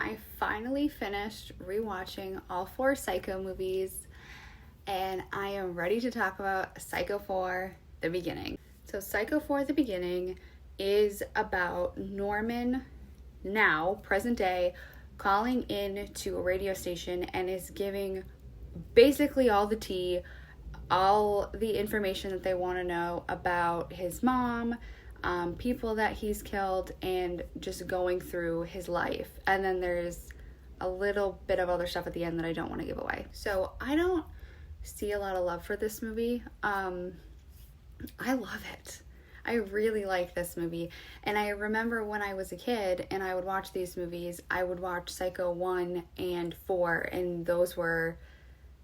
I finally finished rewatching all 4 Psycho movies, and I am ready to talk about Psycho 4, The Beginning. So Psycho 4, The Beginning is about Norman, now, present day, calling in to a radio station and is giving basically all the tea, all the information that they want to know about his mom, people that he's killed, and just going through his life. And then there's a little bit of other stuff at the end that I don't want to give away. So I don't see a lot of love for this movie. I love it. I really like this movie. And I remember when I was a kid and I would watch these movies, I would watch Psycho 1 and 4, and those were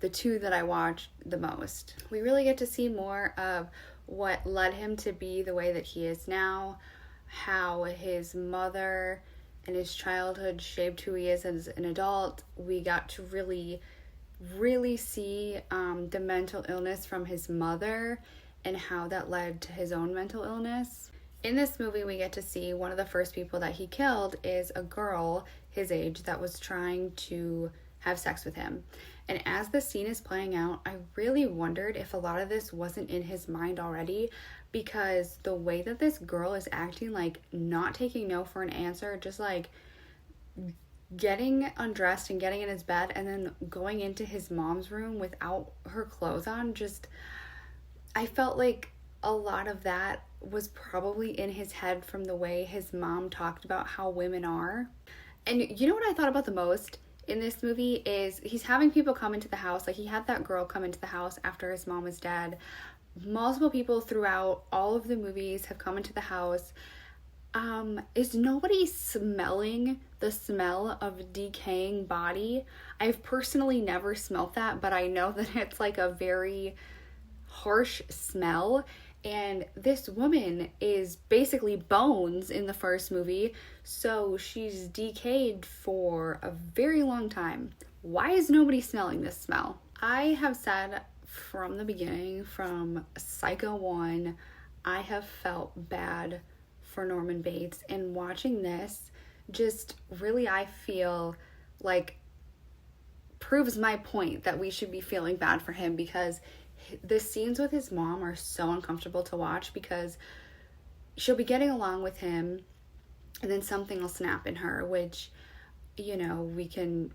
the 2 that I watched the most. We really get to see more of what led him to be the way that he is now, how his mother and his childhood shaped who he is as an adult. We got to really see the mental illness from his mother and how that led to his own mental illness. In this movie, we get to see one of the first people that he killed is a girl his age that was trying to have sex with him. And as the scene is playing out, I really wondered if a lot of this wasn't in his mind already, because the way that this girl is acting, like not taking no for an answer, just like getting undressed and getting in his bed and then going into his mom's room without her clothes on, just, I felt like a lot of that was probably in his head from the way his mom talked about how women are. And you know what I thought about the most in this movie is he's having people come into the house. Like, he had that girl come into the house after his mom was dead. Multiple people throughout all of the movies have come into the house. Is nobody smelling the smell of decaying body? I've personally never smelt that, but I know that it's like a very harsh smell. And this woman is basically bones in the first movie, so she's decayed for a very long time. Why is nobody smelling this smell? I have said from the beginning, from Psycho 1, I have felt bad for Norman Bates, and watching this just really, I feel like, proves my point that we should be feeling bad for him, because the scenes with his mom are so uncomfortable to watch, because she'll be getting along with him and then something will snap in her, which, you know, we can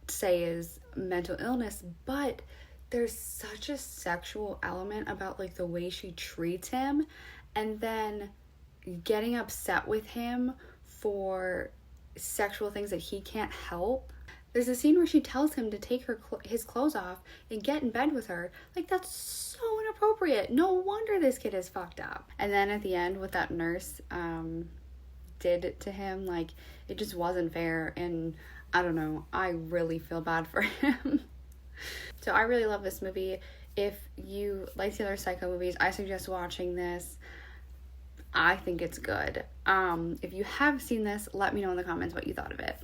say is mental illness, but there's such a sexual element about like the way she treats him, and then getting upset with him for sexual things that he can't help. There's a scene where she tells him to take his clothes off and get in bed with her. Like, that's so inappropriate. No wonder this kid is fucked up. And then at the end, what that nurse did to him, like, it just wasn't fair. And I don't know, I really feel bad for him. So I really love this movie. If you like the other Psycho movies, I suggest watching this. I think it's good. If you have seen this, let me know in the comments what you thought of it.